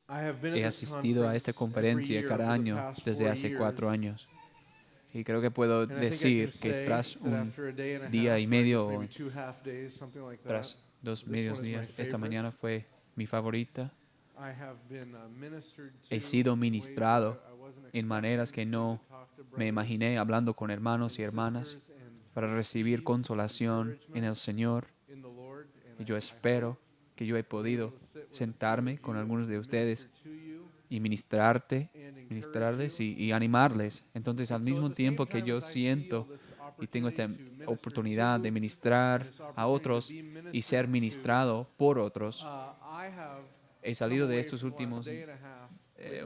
He asistido a esta conferencia cada año desde hace 4 años. Y creo que puedo decir que tras un día y medio o tras 2 medios días, esta mañana fue mi favorita. He sido ministrado en maneras que no me imaginé, hablando con hermanos y hermanas para recibir consolación en el Señor. Y yo espero que yo he podido sentarme con algunos de ustedes y ministrarles y animarles. Entonces, al mismo tiempo que yo siento y tengo esta oportunidad de ministrar a otros y ser ministrado por otros, he salido de estos últimos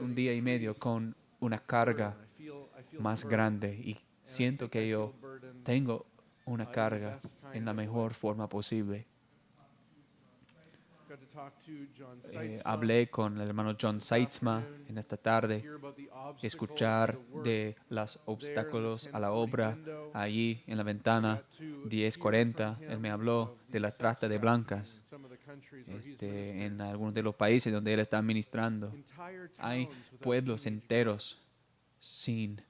un día y medio con una carga más grande y siento que yo tengo una carga en la mejor forma posible. Hablé con el hermano John Seitzma en esta tarde, escuchar de los obstáculos a la obra allí en la ventana 1040. Él me habló de la trata de blancas en algunos de los países donde él está ministrando. Hay pueblos enteros sin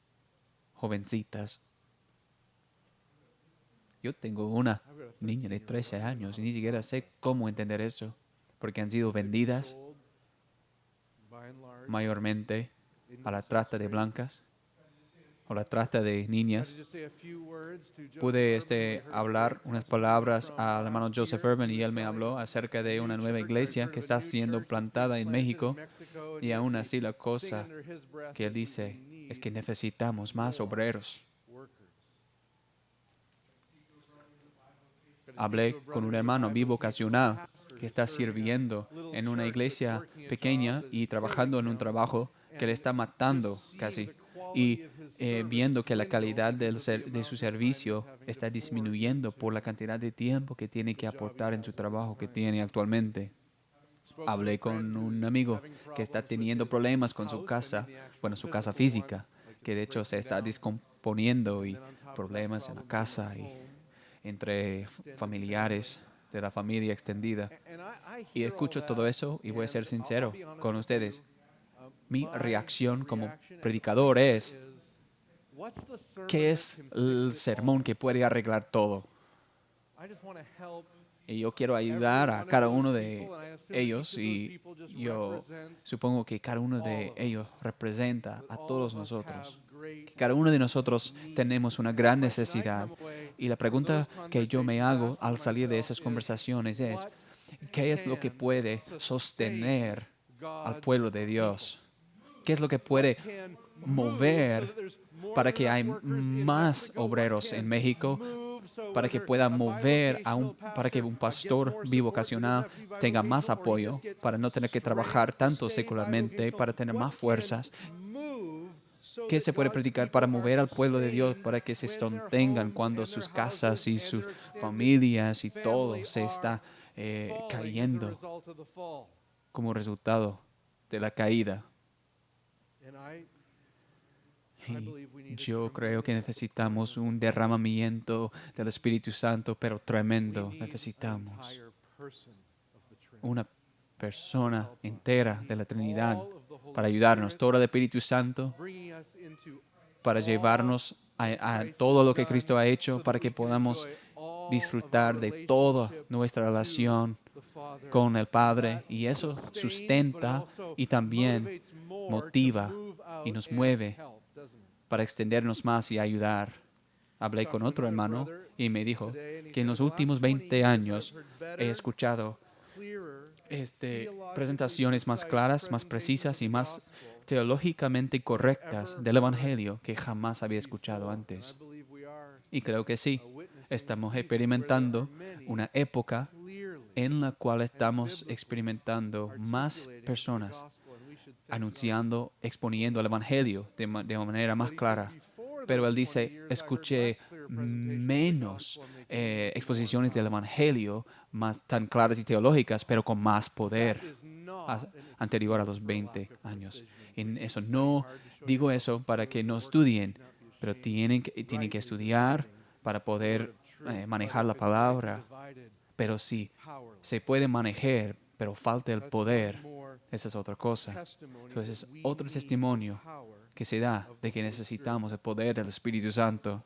jovencitas. Yo tengo una niña de 13 años y ni siquiera sé cómo entender eso, porque han sido vendidas mayormente a la trata de blancas o la trata de niñas. Pude hablar unas palabras al hermano Joseph Urban y él me habló acerca de una nueva iglesia que está siendo plantada en México, y aún así la cosa que él dice es que necesitamos más obreros. Hablé con un hermano bivocacional que está sirviendo en una iglesia pequeña y trabajando en un trabajo que le está matando casi. Y viendo que la calidad de su servicio está disminuyendo por la cantidad de tiempo que tiene que aportar en su trabajo que tiene actualmente. Hablé con un amigo que está teniendo problemas con su casa, bueno, su casa física, que de hecho se está descomponiendo, y problemas en la casa y entre familiares de la familia extendida. Y escucho todo eso y voy a ser sincero con ustedes. Mi reacción como predicador es: ¿qué es el sermón que puede arreglar todo? Y yo quiero ayudar a cada uno de ellos, y yo supongo que cada uno de ellos representa a todos nosotros. Que cada uno de nosotros tenemos una gran necesidad. Y la pregunta que yo me hago al salir de esas conversaciones es: ¿qué es lo que puede sostener al pueblo de Dios? ¿Qué es lo que puede mover para que haya más obreros en México, para que pueda mover para que un pastor bivocacional tenga más apoyo, para no tener que trabajar tanto secularmente, para tener más fuerzas? ¿Qué se puede predicar para mover al pueblo de Dios para que se sostengan cuando sus casas y sus familias y todo se está cayendo como resultado de la caída? Y yo creo que necesitamos un derramamiento del Espíritu Santo, pero tremendo. Necesitamos una persona entera de la Trinidad para ayudarnos, todo el Espíritu Santo, para llevarnos a todo lo que Cristo ha hecho, para que podamos disfrutar de toda nuestra relación con el Padre. Y eso sustenta y también motiva y nos mueve para extendernos más y ayudar. Hablé con otro hermano y me dijo que en los últimos 20 años he escuchado presentaciones más claras, más precisas y más teológicamente correctas del Evangelio que jamás había escuchado antes. Y creo que sí, estamos experimentando una época en la cual estamos experimentando más personas anunciando, exponiendo el Evangelio de una manera más clara. Pero él dice: escuché menos exposiciones del Evangelio más tan claras y teológicas, pero con más poder anterior a los 20 años. En eso no digo eso para que no estudien, pero tienen que estudiar para poder manejar la palabra. Pero sí, se puede manejar, pero falta el poder. esa es otra cosa. Entonces es otro testimonio que se da de que necesitamos el poder del Espíritu Santo.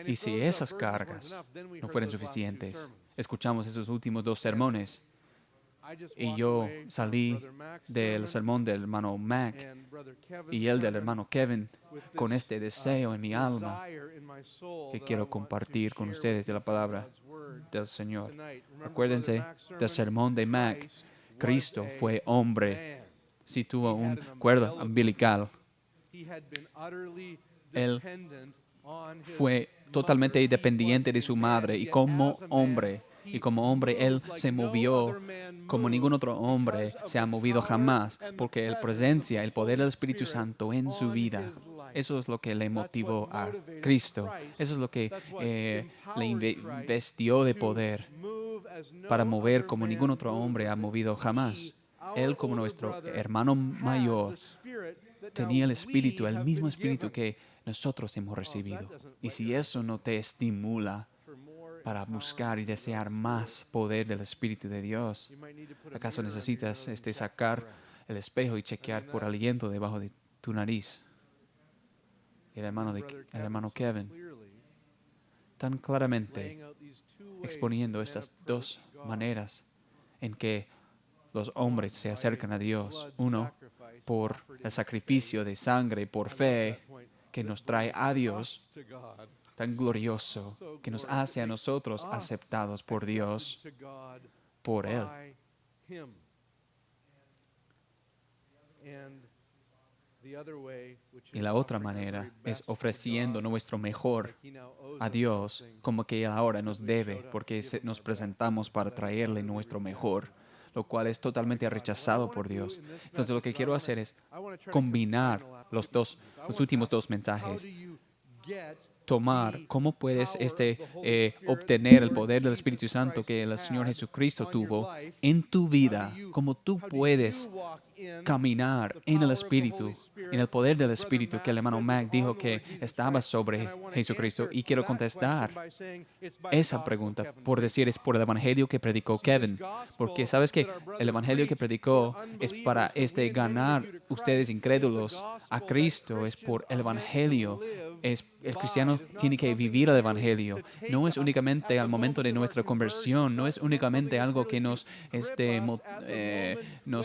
Y si esas cargas no fueran suficientes, escuchamos esos últimos 2 sermones y yo salí del sermón del hermano Mac y el del hermano Kevin con este deseo en mi alma que quiero compartir con ustedes de la palabra del Señor. Acuérdense del sermón de Mac. Cristo fue hombre. Sí tuvo un cuerdo umbilical. Él fue totalmente dependiente de su madre y como hombre, él se movió como ningún otro hombre se ha movido jamás, porque la presencia, el poder del Espíritu Santo en su vida, eso es lo que le motivó a Cristo. Eso es lo que le investió de poder para mover como ningún otro hombre ha movido jamás. Él, como nuestro hermano mayor, tenía el Espíritu, el mismo Espíritu que nosotros hemos recibido. Y si eso no te estimula para buscar y desear más poder del Espíritu de Dios, ¿acaso necesitas sacar el espejo y chequear por aliento debajo de tu nariz? El hermano Kevin, tan claramente exponiendo estas 2 maneras en que los hombres se acercan a Dios. Uno, por el sacrificio de sangre, por fe, que nos trae a Dios, tan glorioso, que nos hace a nosotros aceptados por Dios, por Él. Y la otra manera es ofreciendo nuestro mejor a Dios, como que Él ahora nos debe, porque nos presentamos para traerle nuestro mejor, lo cual es totalmente rechazado por Dios. Entonces lo que quiero hacer es combinar los últimos 2 mensajes. Tomar cómo puedes obtener el poder del Espíritu Santo que el Señor Jesucristo tuvo en tu vida, cómo tú puedes caminar en el Espíritu, en el poder del Espíritu que el hermano Mac dijo que estaba sobre Jesucristo. Y quiero contestar esa pregunta por decir, es por el Evangelio que predicó Kevin. Porque sabes que el Evangelio que predicó es para ganar ustedes incrédulos a Cristo, es por el Evangelio. El cristiano tiene que vivir el Evangelio. No es únicamente al momento de nuestra conversión, no es únicamente algo que nos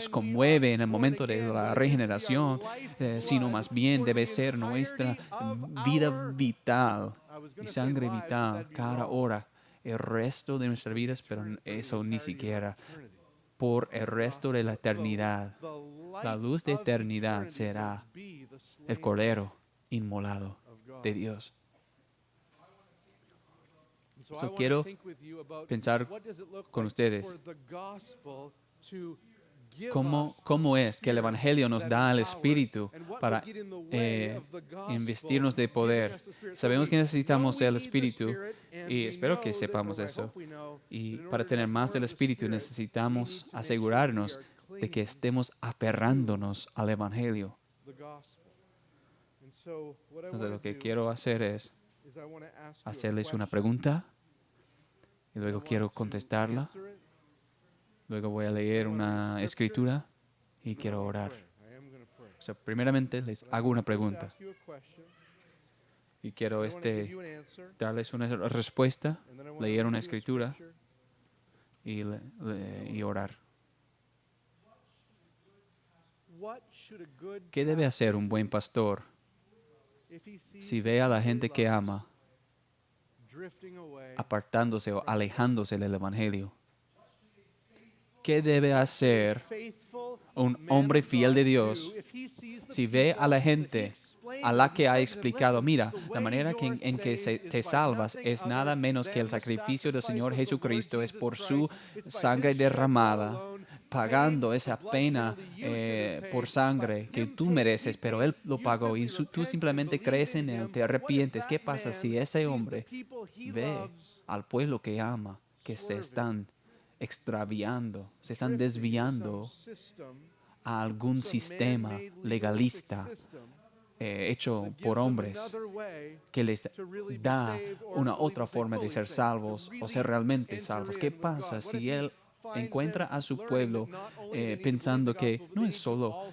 conmueve en el momento de la regeneración, sino más bien debe ser nuestra vida vital y sangre vital cada hora, el resto de nuestras vidas, pero eso ni siquiera por el resto de la eternidad. La luz de eternidad será el Cordero inmolado de Dios. Quiero pensar con ustedes cómo es que el Evangelio nos da el Espíritu para investirnos de poder. Sabemos que necesitamos el Espíritu y espero que sepamos eso. Y para tener más del Espíritu necesitamos asegurarnos de que estemos aferrándonos al Evangelio. Entonces lo que quiero hacer es hacerles una pregunta y luego quiero contestarla. Luego voy a leer una escritura y quiero orar. Primeramente les hago una pregunta y quiero darles una respuesta, leer una escritura y orar. ¿Qué debe hacer un buen pastor si ve a la gente que ama apartándose o alejándose del Evangelio? ¿Qué debe hacer un hombre fiel de Dios si ve a la gente a la que ha explicado, mira, la manera en que te salvas es nada menos que el sacrificio del Señor Jesucristo, es por su sangre derramada, pagando esa pena por sangre que tú mereces, pero Él lo pagó y tú simplemente crees en Él, te arrepientes? ¿Qué pasa si ese hombre ve al pueblo que ama que se están extraviando, se están desviando a algún sistema legalista hecho por hombres que les da una otra forma de ser salvos o ser realmente salvos? ¿Qué pasa si él encuentra a su pueblo pensando que no es solo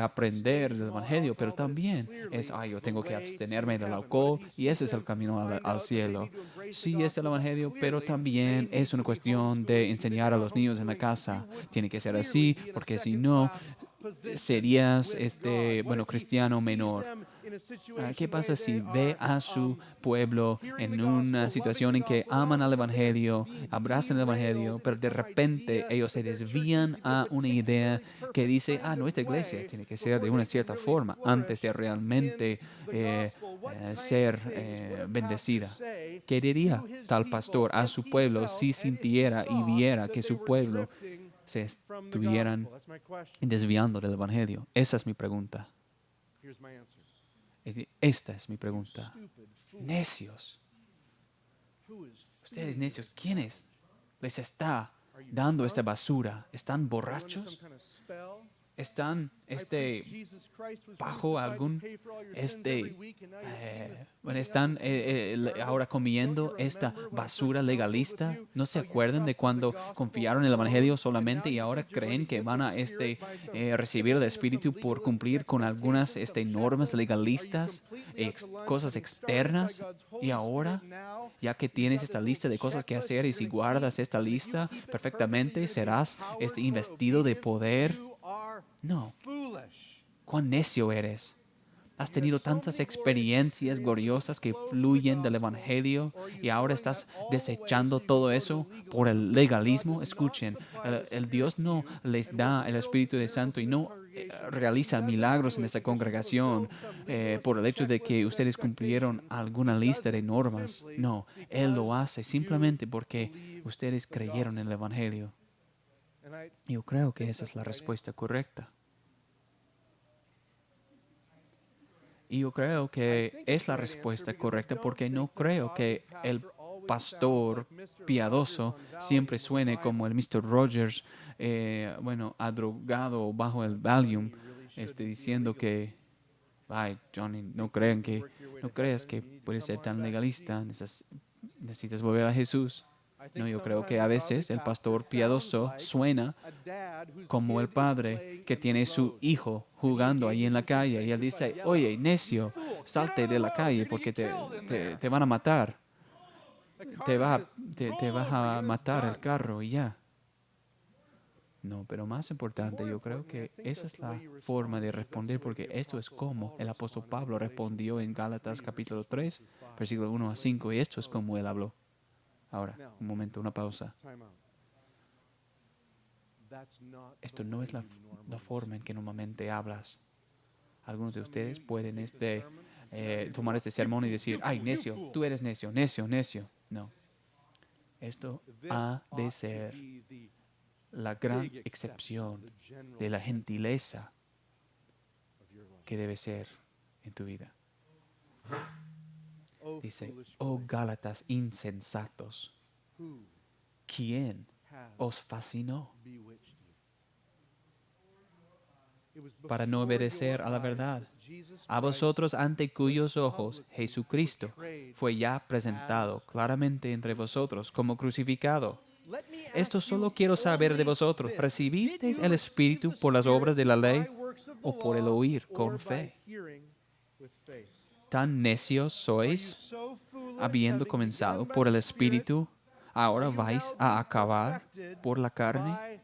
aprender el Evangelio, pero también es, yo tengo que abstenerme del alcohol y ese es el camino al cielo. Sí es el Evangelio, pero también es una cuestión de enseñar a los niños en la casa. Tiene que ser así, porque si no, serías cristiano menor. ¿Qué pasa si ve a su pueblo en una situación en que aman al Evangelio, abrazan el Evangelio, pero de repente ellos se desvían a una idea que dice, nuestra iglesia tiene que ser de una cierta forma antes de realmente ser bendecida? ¿Qué diría tal pastor a su pueblo si sintiera y viera que su pueblo se estuvieran desviando del Evangelio? Esa es mi pregunta. Esta es mi pregunta. Necios. Ustedes necios, ¿quiénes les está dando esta basura? ¿Están borrachos? ¿Están bajo algún están ahora comiendo esta basura legalista? ¿No se acuerdan de cuando confiaron en el Evangelio solamente y ahora creen que van a recibir el Espíritu por cumplir con algunas normas legalistas, cosas externas? Y ahora, ya que tienes esta lista de cosas que hacer y si guardas esta lista perfectamente, serás investido de poder. No. Cuán necio eres. Has tenido tantas experiencias gloriosas que fluyen del Evangelio y ahora estás desechando todo eso por el legalismo. Escuchen, el Dios no les da el Espíritu de Santo y no realiza milagros en esta congregación por el hecho de que ustedes cumplieron alguna lista de normas. No, Él lo hace simplemente porque ustedes creyeron en el Evangelio. Yo creo que esa es la respuesta correcta. Y yo creo que es la respuesta correcta porque no creo que el pastor piadoso siempre suene como el Mr. Rogers, adrogado bajo el Valium, diciendo que, ay, Johnny, no creas que puedes ser tan legalista, necesitas volver a Jesús. No, yo creo que a veces el pastor piadoso suena como el padre que tiene su hijo jugando ahí en la calle y él dice, oye, necio, salte de la calle porque te van a matar. Te vas a matar el carro y ya. No, pero más importante, yo creo que esa es la forma de responder porque esto es como el apóstol Pablo respondió en Gálatas capítulo 3, versículo 1 a 5 y esto es como él habló. Ahora, un momento, una pausa. Esto no es la forma en que normalmente hablas. Algunos de ustedes pueden tomar este sermón y decir, ay, necio, tú eres necio, necio, necio. No. Esto ha de ser la gran excepción de la gentileza que debe ser en tu vida. Dice, oh Gálatas insensatos, ¿quién os fascinó para no obedecer a la verdad? A vosotros ante cuyos ojos Jesucristo fue ya presentado claramente entre vosotros como crucificado. Esto solo quiero saber de vosotros. ¿Recibisteis el Espíritu por las obras de la ley o por el oír con fe? ¿Tan necios sois? Habiendo comenzado por el Espíritu, ¿ahora vais a acabar por la carne?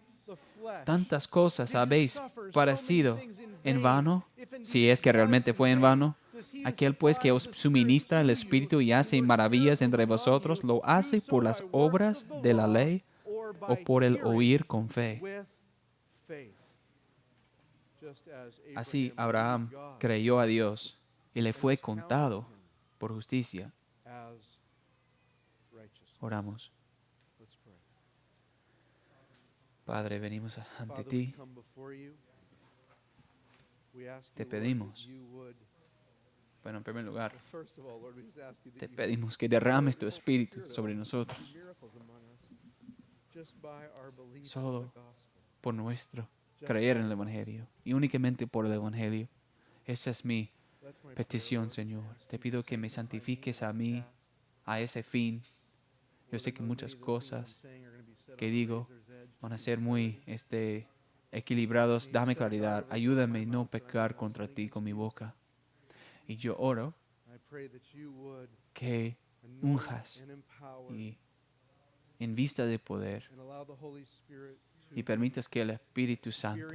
Tantas cosas habéis padecido en vano, si es que realmente fue en vano. Aquel pues que os suministra el Espíritu y hace maravillas entre vosotros, ¿lo hace por las obras de la ley o por el oír con fe? Así Abraham creyó a Dios y le fue contado por justicia. Oramos. Padre, venimos ante ti. Te pedimos, bueno, en primer lugar, te pedimos que derrames tu Espíritu sobre nosotros, solo por nuestro creer en el Evangelio y únicamente por el Evangelio. Esa es mi petición, Señor. Te pido que me santifiques a mí, a ese fin. Yo sé que muchas cosas que digo van a ser muy equilibrados. Dame claridad. Ayúdame a no pecar contra ti con mi boca. Y yo oro que unjas y en vista de poder y permitas que el Espíritu Santo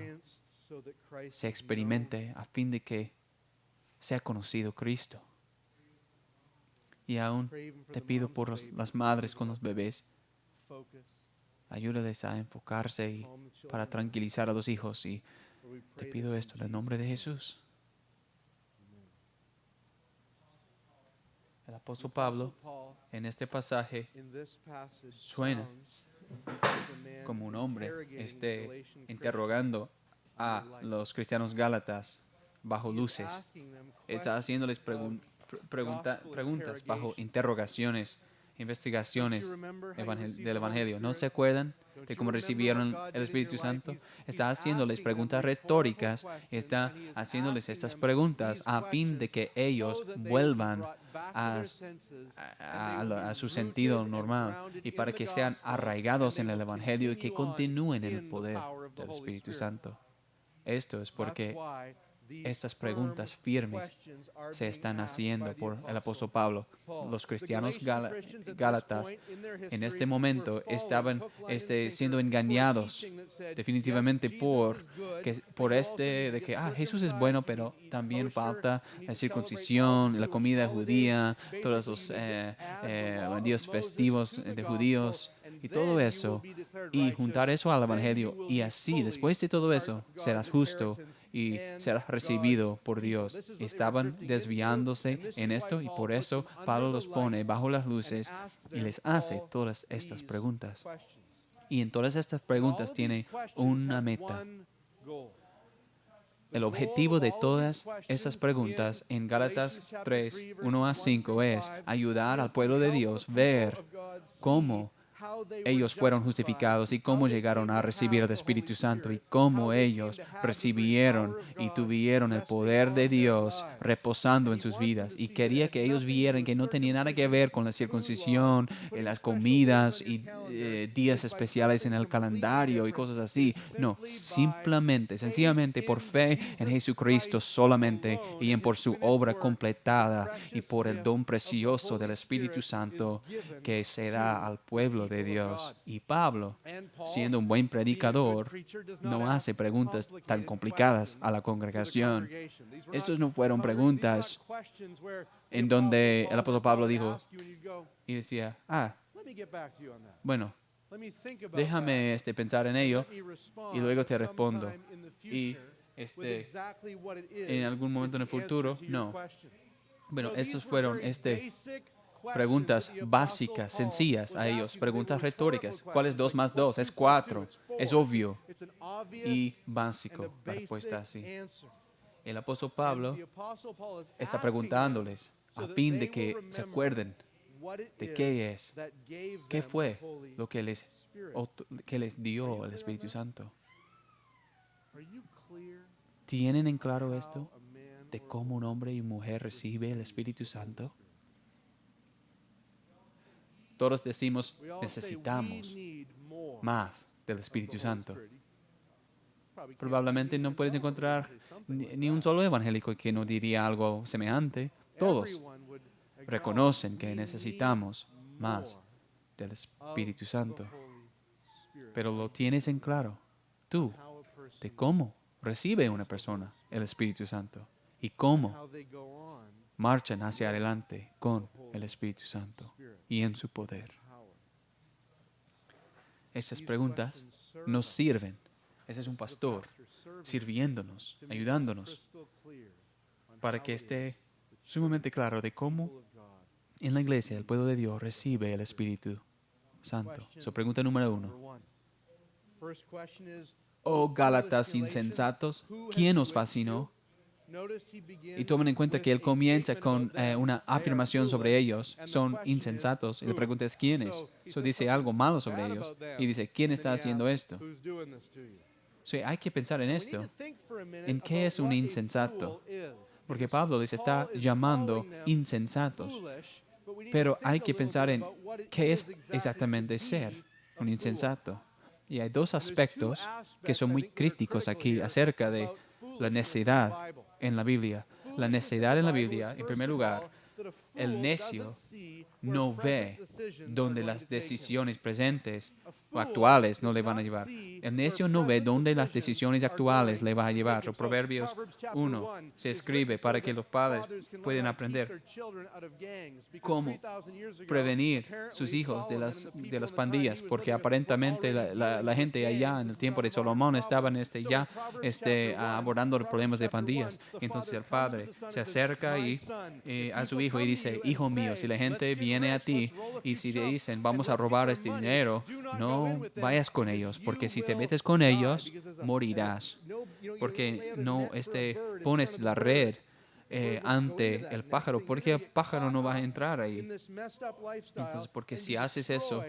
se experimente a fin de que sea conocido Cristo. Y aún te pido por las madres con los bebés, ayúdales a enfocarse y para tranquilizar a los hijos. Y te pido esto en el nombre de Jesús. El apóstol Pablo en este pasaje suena como un hombre interrogando a los cristianos gálatas bajo luces. Está haciéndoles preguntas bajo interrogaciones, investigaciones del Evangelio. ¿No se acuerdan de cómo recibieron el Espíritu Santo? Está haciéndoles preguntas retóricas, está haciéndoles estas preguntas a fin de que ellos vuelvan a su sentido normal y para que sean arraigados en el Evangelio y que continúen en el poder del Espíritu Santo. Esto es porque estas preguntas firmes se están haciendo por el apóstol Pablo. Los cristianos gálatas en este momento estaban siendo engañados definitivamente de que Jesús es bueno, pero también falta la circuncisión, la comida judía, todos los días festivos de judíos y todo eso, y juntar eso al Evangelio, y así, después de todo eso, serás justo y serás recibido por Dios. Estaban desviándose en esto y por eso Pablo los pone bajo las luces y les hace todas estas preguntas. Y en todas estas preguntas tiene una meta. El objetivo de todas estas preguntas en Gálatas 3, 1 a 5 es ayudar al pueblo de Dios a ver cómo ellos fueron justificados y cómo llegaron a recibir el Espíritu Santo y cómo ellos recibieron y tuvieron el poder de Dios reposando en sus vidas. Y quería que ellos vieran que no tenía nada que ver con la circuncisión, las comidas y días especiales en el calendario y cosas así. No, sencillamente por fe en Jesucristo solamente y por su obra completada y por el don precioso del Espíritu Santo que se da al pueblo de Dios. Y Pablo, siendo un buen predicador, no hace preguntas tan complicadas a la congregación. Estas no fueron preguntas en donde el apóstol Pablo dijo y decía, bueno, déjame pensar en ello y luego te respondo. Y en algún momento en el futuro, no. Bueno, estos fueron preguntas básicas, sencillas a ellos, preguntas retóricas. ¿Cuál es 2 más 2? Es 4. Es obvio y básico la respuesta así. El apóstol Pablo está preguntándoles a fin de que se acuerden de qué fue lo que les dio el Espíritu Santo. ¿Tienen en claro esto de cómo un hombre y mujer recibe el Espíritu Santo? Todos decimos, necesitamos más del Espíritu Santo. Probablemente no puedes encontrar ni un solo evangélico que no diría algo semejante. Todos reconocen que necesitamos más del Espíritu Santo. Pero lo tienes en claro, tú, de cómo recibe una persona el Espíritu Santo y cómo marchan hacia adelante con el Espíritu Santo y en su poder. Esas preguntas nos sirven. Ese es un pastor sirviéndonos, ayudándonos, para que esté sumamente claro de cómo en la iglesia el pueblo de Dios recibe el Espíritu Santo. Pregunta número 1. Oh Gálatas insensatos, ¿quién os fascinó? Y tomen en cuenta que él comienza con una afirmación sobre ellos. Son insensatos. Y la pregunta es, ¿quiénes? Eso dice algo malo sobre ellos. Y dice, ¿quién está haciendo esto? Hay que pensar en esto. ¿En qué es un insensato? Porque Pablo les está llamando insensatos. Pero hay que pensar en qué es exactamente ser un insensato. Y hay dos aspectos que son muy críticos aquí acerca de la necedad en la Biblia. La necedad en la Biblia, en primer lugar, el necio no ve dónde las decisiones presentes o actuales no le van a llevar. El necio no ve dónde las decisiones actuales le van a llevar. So, Proverbios 1 se escribe para que los padres puedan aprender cómo prevenir sus hijos de las pandillas, porque aparentemente la gente allá en el tiempo de Salomón estaban abordando los problemas de pandillas. Entonces el padre se acerca a su hijo y dice, hijo mío, si la gente viene a ti y si te dicen, vamos a robar este dinero, no vayas con ellos, porque si te metes con ellos, morirás, porque no pones la red ante el pájaro, porque el pájaro no va a entrar ahí. Entonces, porque si haces eso,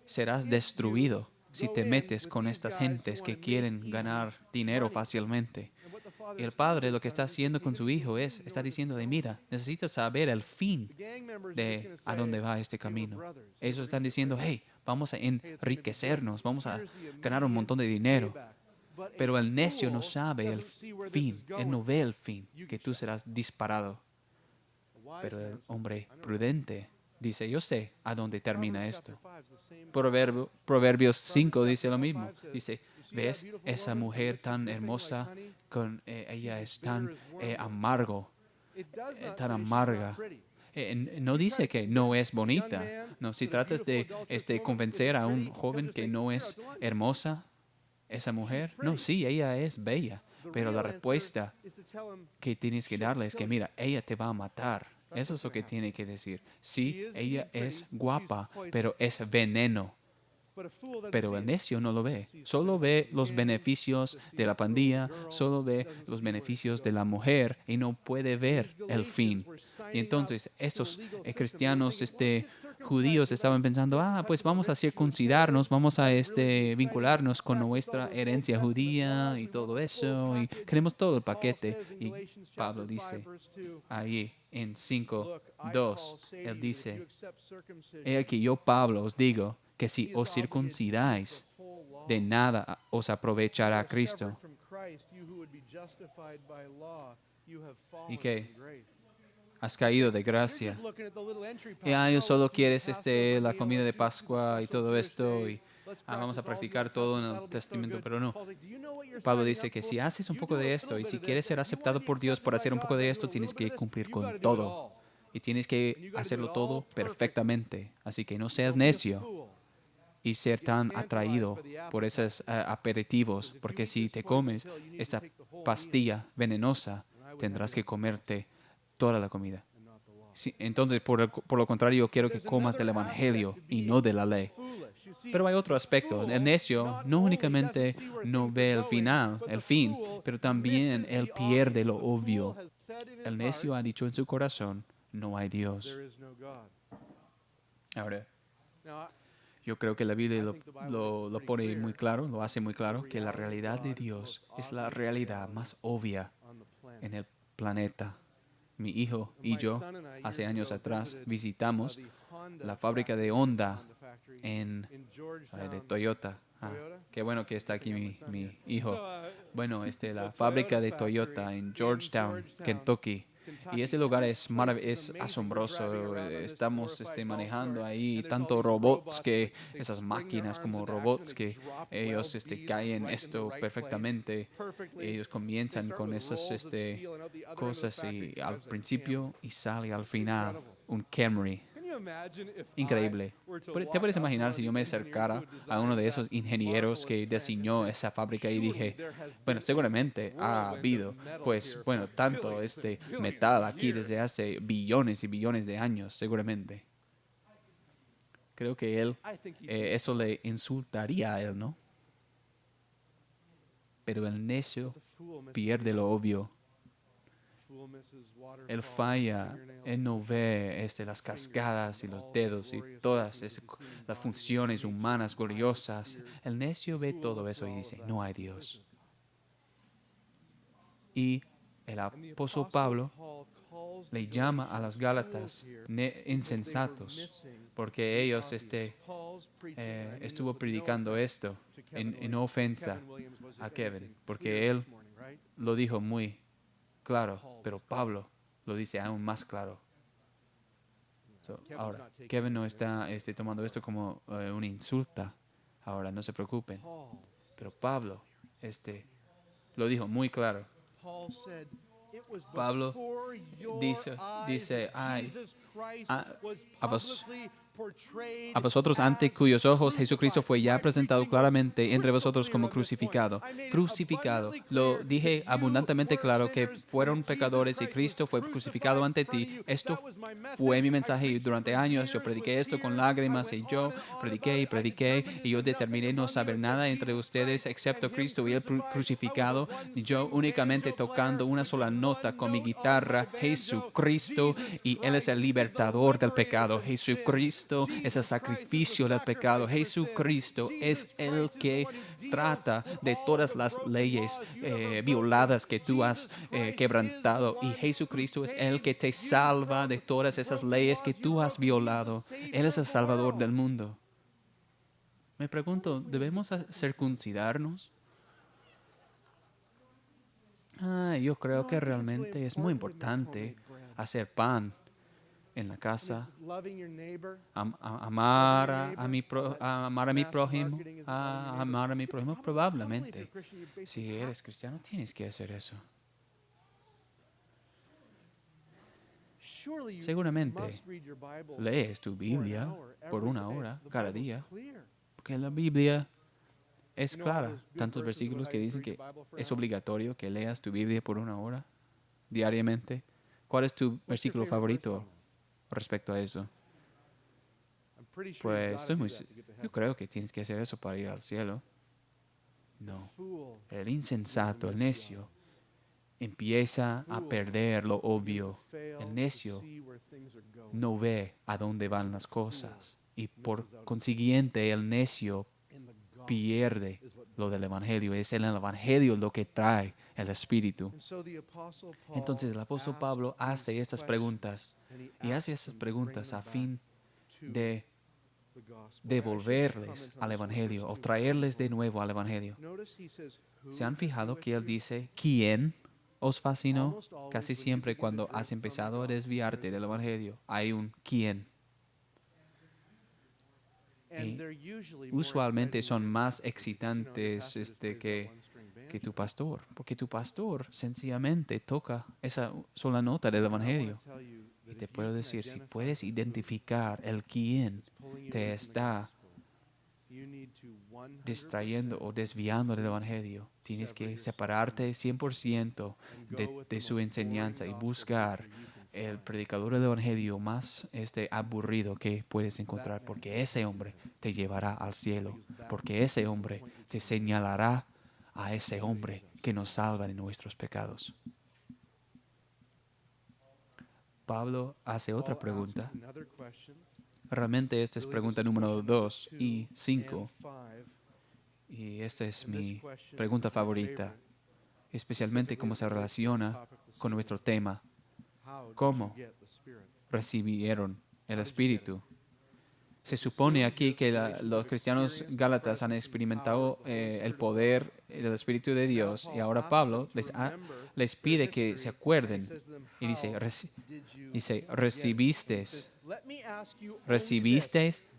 serás destruido si te metes con estas gentes que quieren ganar dinero fácilmente. Y el padre lo que está haciendo con su hijo está diciendo mira, necesitas saber el fin de a dónde va este camino. Ellos están diciendo, hey, vamos a enriquecernos, vamos a ganar un montón de dinero. Pero el necio no sabe el fin, él no ve el fin, que tú serás disparado. Pero el hombre prudente dice, yo sé a dónde termina esto. Proverbios 5 dice lo mismo. Dice, ¿ves esa mujer tan hermosa? Ella es tan tan amarga. No dice que no es bonita. No, si tratas de convencer a un joven que no es hermosa, esa mujer, no, sí, ella es bella, pero la respuesta que tienes que darle es que, mira, ella te va a matar. Eso es lo que tiene que decir. Sí, ella es guapa, pero es veneno. Pero el necio no lo ve. Solo ve los beneficios de la pandilla, solo ve los beneficios de la mujer y no puede ver el fin. Y entonces estos cristianos judíos estaban pensando, pues vamos a circuncidarnos, vamos a vincularnos con nuestra herencia judía y todo eso, y queremos todo el paquete. Y Pablo dice ahí en 5:2, él dice, he aquí yo, Pablo, os digo que si os circuncidáis, de nada os aprovechará Cristo. ¿Y qué? Has caído de gracia. Yo solo quieres la comida de Pascua y todo esto, y vamos a practicar todo en el testamento, pero no. Pablo dice que si haces un poco de esto y si quieres ser aceptado por Dios por hacer un poco de esto, tienes que cumplir con todo. Y tienes que hacerlo todo perfectamente. Así que no seas necio y ser tan atraído por esos aperitivos, porque si te comes esta pastilla venenosa, tendrás que comerte toda la comida. Sí, entonces, por lo contrario, yo quiero que comas del Evangelio y no de la ley. Pero hay otro aspecto. El necio no únicamente no ve el fin, pero también él pierde lo obvio. El necio ha dicho en su corazón, no hay Dios. Ahora, yo creo que la Biblia lo pone muy claro, lo hace muy claro, que la realidad de Dios es la realidad más obvia en el planeta. Mi hijo y yo, hace años atrás, visitamos la fábrica de Honda de Toyota. Qué bueno que está aquí mi hijo. Bueno, la fábrica de Toyota en Georgetown, Kentucky. Y ese lugar es asombroso. Estamos manejando ahí tanto robots esas máquinas como robots que ellos caen esto perfectamente. Ellos comienzan con esas cosas y al principio y sale al final un Camry. Increíble. ¿Te puedes imaginar si yo me acercara a uno de esos ingenieros que diseñó esa fábrica y dije, bueno, seguramente ha habido, pues, bueno, tanto metal aquí desde hace billones y billones de años, seguramente. Creo que eso le insultaría a él, ¿no? Pero el necio pierde lo obvio. Él falla, él no ve las cascadas y los dedos y todas las funciones humanas gloriosas. El necio ve todo eso y dice, no hay Dios. Y el apóstol Pablo le llama a las Gálatas insensatos, porque ellos estuvo predicando esto en ofensa a Kevin, porque él lo dijo muy claro, pero Pablo lo dice aún más claro. Ahora, Kevin no está tomando esto como una insulta. Ahora, no se preocupen. Pero Pablo lo dijo muy claro. Pablo dice, ay, a, a vos- a vosotros ante cuyos ojos Jesucristo fue ya presentado claramente entre vosotros como crucificado. Crucificado. Lo dije abundantemente claro que fueron pecadores y Cristo fue crucificado ante ti. Esto fue mi mensaje y durante años yo prediqué esto con lágrimas y yo prediqué y prediqué y yo determiné no saber nada entre ustedes excepto Cristo y el crucificado. Y yo únicamente tocando una sola nota con mi guitarra, Jesucristo, y Él es el libertador del pecado. Jesucristo es el sacrificio del pecado. Jesucristo es el que trata de todas las leyes violadas que tú has quebrantado. Y Jesucristo es el que te salva de todas esas leyes que tú has violado. Él es el Salvador del mundo. Me pregunto, ¿debemos circuncidarnos? Yo creo que realmente es muy importante hacer pan en la casa, amar a mi prójimo, amar a mi prójimo, probablemente. Si eres cristiano, tienes que hacer eso. Seguramente lees tu Biblia por una hora cada día, porque la Biblia es clara. Tantos versículos que dicen que es obligatorio que leas tu Biblia por una hora diariamente. ¿Cuál es tu versículo favorito respecto a eso? Pues yo creo que tienes que hacer eso para ir al cielo. No. El insensato, el necio, empieza a perder lo obvio. El necio no ve a dónde van las cosas y por consiguiente el necio pierde lo del Evangelio. Es el Evangelio lo que trae el Espíritu. Entonces el apóstol Pablo hace estas preguntas y hace estas preguntas a fin de devolverles al Evangelio o traerles de nuevo al Evangelio. ¿Se han fijado que él dice, ¿quién os fascinó? Casi siempre cuando has empezado a desviarte del Evangelio, hay un ¿quién? Y usualmente son más excitantes que tu pastor, porque tu pastor sencillamente toca esa sola nota del Evangelio. Y te puedo decir, si puedes identificar el quién te está distrayendo o desviando del Evangelio, tienes que separarte 100% de su enseñanza y buscar el predicador del Evangelio más aburrido que puedes encontrar, porque ese hombre te llevará al cielo, porque ese hombre te señalará a ese hombre que nos salva de nuestros pecados. Pablo hace otra pregunta. Realmente esta es pregunta número 2 y 5. Y esta es mi pregunta favorita, especialmente cómo se relaciona con nuestro tema. ¿Cómo recibieron el Espíritu? Se supone aquí que los cristianos gálatas han experimentado el poder del Espíritu de Dios y ahora Pablo les pide que se acuerden y dice, ¿recibisteis?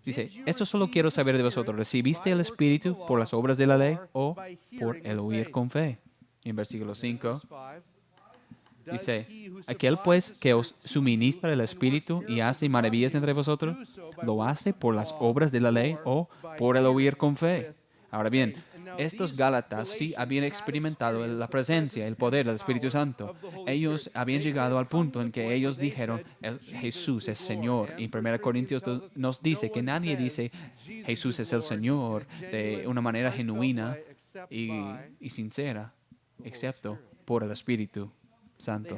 Dice, esto solo quiero saber de vosotros. ¿Recibiste el Espíritu por las obras de la ley o por el oír con fe? Y en versículo 5 dice, aquel pues que os suministra el Espíritu y hace maravillas entre vosotros, ¿lo hace por las obras de la ley o por el oír con fe? Ahora bien, estos Gálatas sí habían experimentado la presencia, el poder del Espíritu Santo. Ellos habían llegado al punto en que ellos dijeron, Jesús es Señor. Y 1 Corintios 2 nos dice que nadie dice, Jesús es el Señor de una manera genuina y sincera, excepto por el Espíritu Santo.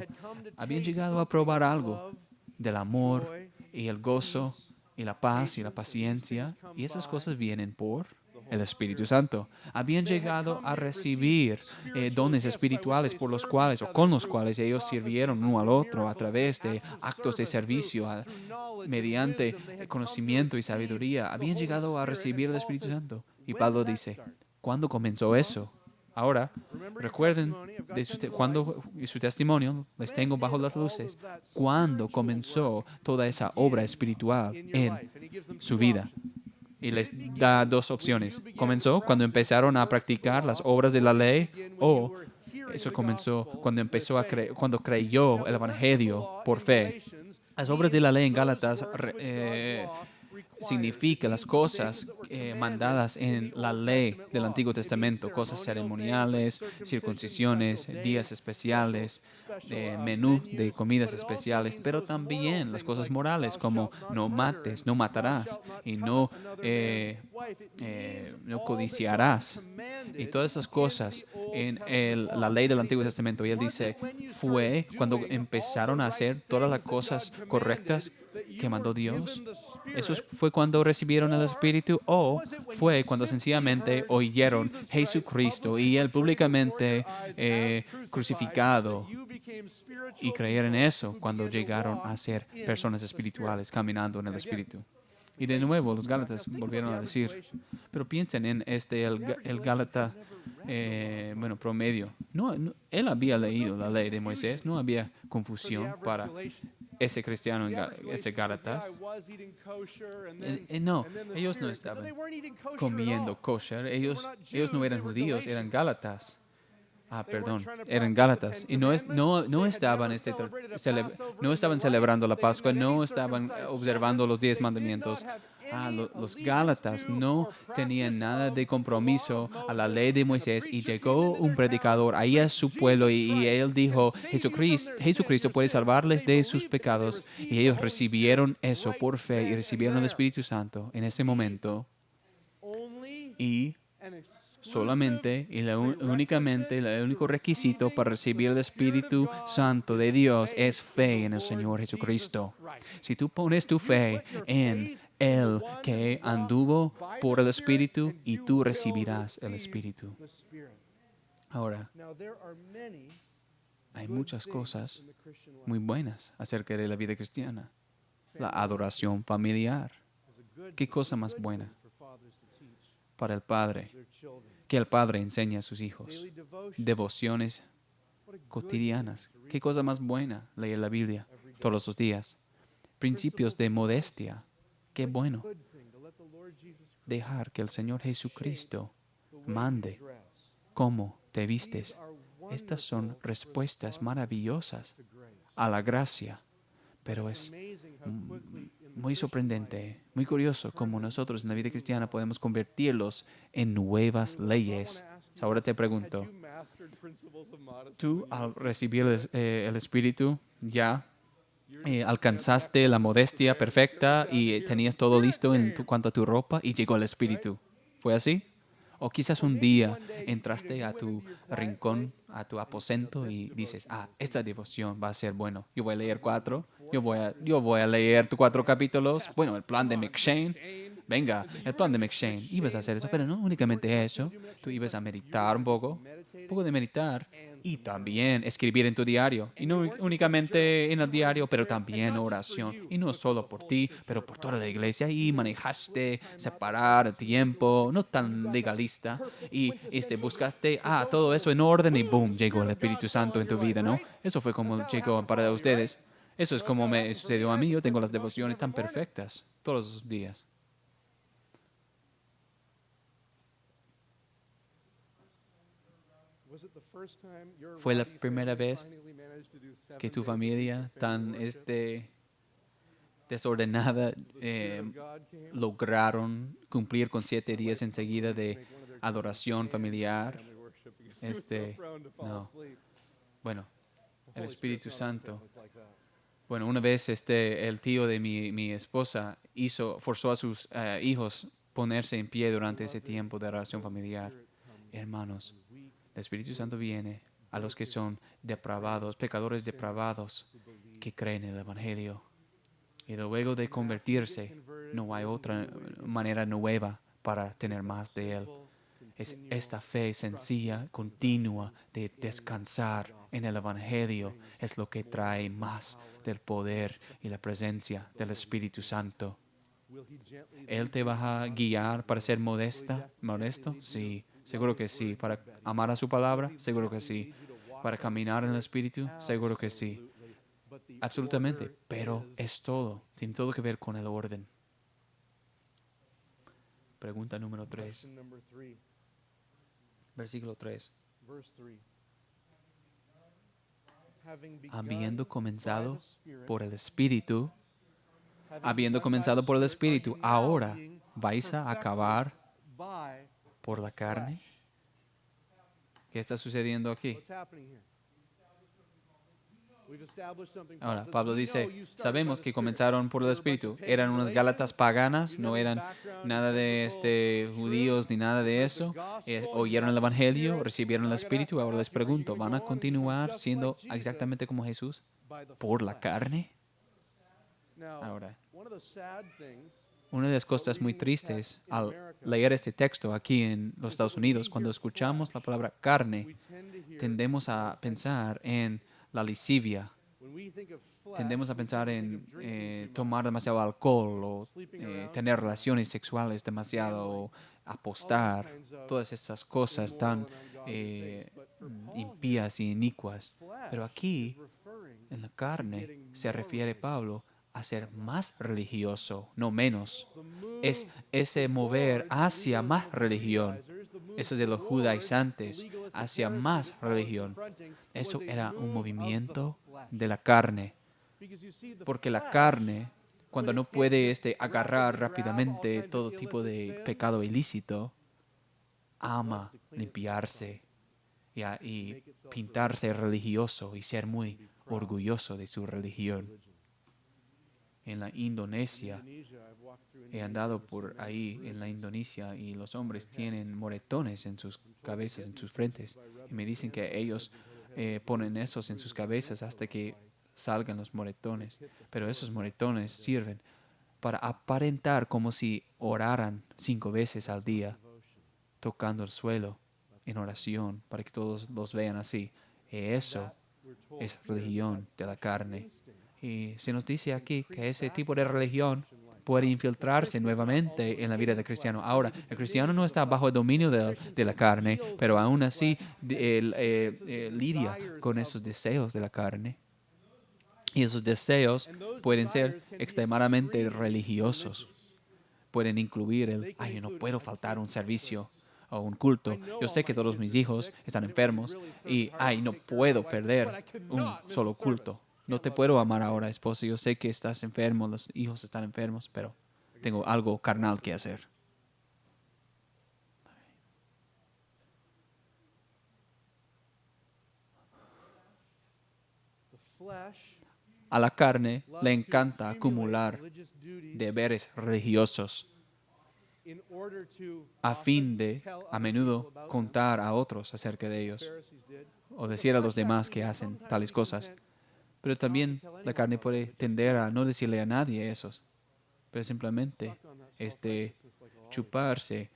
Habían llegado a probar algo del amor y el gozo y la paz y la paciencia. Y esas cosas vienen por el Espíritu Santo. Habían llegado a recibir dones espirituales por los cuales o con los cuales ellos sirvieron uno al otro a través de actos de servicio, mediante conocimiento y sabiduría. Habían llegado a recibir el Espíritu Santo. Y Pablo dice, ¿cuándo comenzó eso? Ahora, recuerden de su testimonio, les tengo bajo las luces, cuándo comenzó toda esa obra espiritual en su vida. Y les da dos opciones. Comenzó cuando empezaron a practicar las obras de la ley, o eso comenzó cuando cuando creyó el Evangelio por fe. Las obras de la ley en Gálatas significa las cosas mandadas en la ley del Antiguo Testamento, cosas ceremoniales, circuncisiones, días especiales, menú de comidas especiales, pero también las cosas morales como no mates, no matarás y no codiciarás. Y todas esas cosas en la ley del Antiguo Testamento. Y él dice, fue cuando empezaron a hacer todas las cosas correctas que mandó Dios. ¿Eso fue cuando recibieron el Espíritu o fue cuando sencillamente oyeron Jesucristo y Él públicamente crucificado y creyeron en eso cuando llegaron a ser personas espirituales caminando en el Espíritu? Y de nuevo los Gálatas volvieron a decir, pero piensen en el Gálata promedio. Él había leído la ley de Moisés, no había confusión para ese cristiano, ese Gálatas. No, ellos no estaban comiendo kosher, ellos no eran judíos, eran Gálatas. Perdón, eran Gálatas. Y no estaban, no estaban celebrando la Pascua, no estaban observando los 10 mandamientos. Los Gálatas no tenían nada de compromiso a la ley de Moisés y llegó un predicador ahí a su pueblo y él dijo, Jesucristo puede salvarles de sus pecados. Y ellos recibieron eso por fe y recibieron el Espíritu Santo en ese momento. Y solamente y únicamente el único requisito para recibir el Espíritu Santo de Dios es fe en el Señor Jesucristo. Si tú pones tu fe en el que anduvo por el Espíritu, y tú recibirás el Espíritu. Ahora, hay muchas cosas muy buenas acerca de la vida cristiana. La adoración familiar. ¿Qué cosa más buena para el Padre que el Padre enseña a sus hijos? Devociones cotidianas. ¿Qué cosa más buena leer la Biblia todos los días? Principios de modestia. Qué bueno. Dejar que el Señor Jesucristo mande cómo te vistes. Estas son respuestas maravillosas a la gracia, pero es muy sorprendente, muy curioso cómo nosotros en la vida cristiana podemos convertirlos en nuevas leyes. Ahora te pregunto, ¿tú al recibir el Espíritu ya alcanzaste la modestia perfecta y tenías todo listo en cuanto a tu ropa y llegó el Espíritu? ¿Fue así? O quizás un día entraste a tu rincón, a tu aposento y dices, esta devoción va a ser bueno. Yo voy a leer 4, yo voy a leer 4 capítulos. Bueno, el plan de McShane. Venga, el plan de McShane. Ibas a hacer eso, pero no únicamente eso. Tú ibas a meditar un poco de meditar y también escribir en tu diario. Y no únicamente en el diario, pero también oración. Y no solo por ti, pero por toda la iglesia. Y manejaste separar el tiempo, no tan legalista. Y buscaste todo eso en orden y boom, llegó el Espíritu Santo en tu vida, ¿no? Eso fue como llegó para ustedes. Eso es como me sucedió a mí. Yo tengo las devociones tan perfectas todos los días. ¿Fue la primera vez que tu familia tan desordenada lograron cumplir con 7 días enseguida de adoración familiar? No. Bueno, el Espíritu Santo. Bueno, una vez el tío de mi esposa forzó a sus hijos ponerse en pie durante ese tiempo de adoración familiar. Hermanos, el Espíritu Santo viene a los que son depravados, pecadores depravados, que creen en el Evangelio. Y luego de convertirse, no hay otra manera nueva para tener más de Él. Es esta fe sencilla, continua, de descansar en el Evangelio, es lo que trae más del poder y la presencia del Espíritu Santo. ¿Él te va a guiar para ser modesto? Sí, seguro que sí. ¿Para amar a su palabra? Seguro que sí. ¿Para caminar en el Espíritu? Seguro que sí. Absolutamente. Pero es todo. Tiene todo que ver con el orden. Pregunta número 3. Versículo 3. Habiendo comenzado por el Espíritu, ahora vais a acabar por la carne. ¿Qué está sucediendo aquí? Ahora, Pablo dice, sabemos que comenzaron por el Espíritu. Eran unas Gálatas paganas, no eran nada de judíos ni nada de eso. Oyeron el Evangelio, recibieron el Espíritu. Ahora les pregunto, ¿van a continuar siendo exactamente como Jesús por la carne? Ahora, una de las cosas muy tristes al leer este texto aquí en los Estados Unidos, cuando escuchamos la palabra carne, tendemos a pensar en la lascivia. Tendemos a pensar en tomar demasiado alcohol o tener relaciones sexuales demasiado o apostar, todas estas cosas tan impías y inicuas. Pero aquí, en la carne, se refiere Pablo a ser más religioso, no menos. Es ese mover hacia más religión. Eso es de los judaizantes, hacia más religión. Eso era un movimiento de la carne. Porque la carne, cuando no puede agarrar rápidamente todo tipo de pecado ilícito, ama limpiarse y pintarse religioso y ser muy orgulloso de su religión. En la Indonesia, he andado por ahí en la Indonesia y los hombres tienen moretones en sus cabezas, en sus frentes. Y me dicen que ellos ponen esos en sus cabezas hasta que salgan los moretones. Pero esos moretones sirven para aparentar como si oraran 5 veces al día, tocando el suelo en oración, para que todos los vean así. Y eso es religión de la carne. Y se nos dice aquí que ese tipo de religión puede infiltrarse nuevamente en la vida del cristiano. Ahora, el cristiano no está bajo el dominio de la carne, pero aún así lidia con esos deseos de la carne. Y esos deseos pueden ser extremadamente religiosos. Pueden incluir yo no puedo faltar un servicio o un culto. Yo sé que todos mis hijos están enfermos y, no puedo perder un solo culto. No te puedo amar ahora, esposa. Yo sé que estás enfermo, los hijos están enfermos, pero tengo algo carnal que hacer. A la carne le encanta acumular deberes religiosos a fin de, a menudo, contar a otros acerca de ellos o decir a los demás que hacen tales cosas. Pero también la carne puede tender a no decirle a nadie eso, pero simplemente chuparse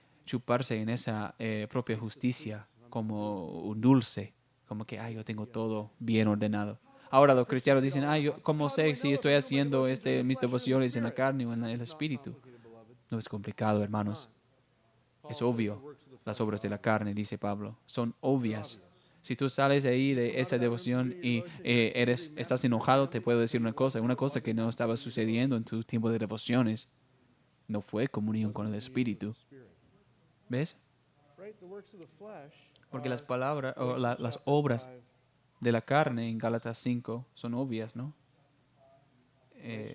en esa propia justicia como un dulce, como que yo tengo todo bien ordenado. Ahora los cristianos dicen, yo, ¿cómo sé si estoy haciendo mis devociones en la carne o en el espíritu? No es complicado, hermanos. Es obvio. Las obras de la carne, dice Pablo, son obvias. Si tú sales de ahí de esa devoción y estás enojado, te puedo decir una cosa que no estaba sucediendo en tu tiempo de devociones. No fue comunión con el Espíritu. ¿Ves? Porque las palabras o las obras de la carne en Gálatas 5 son obvias, ¿no?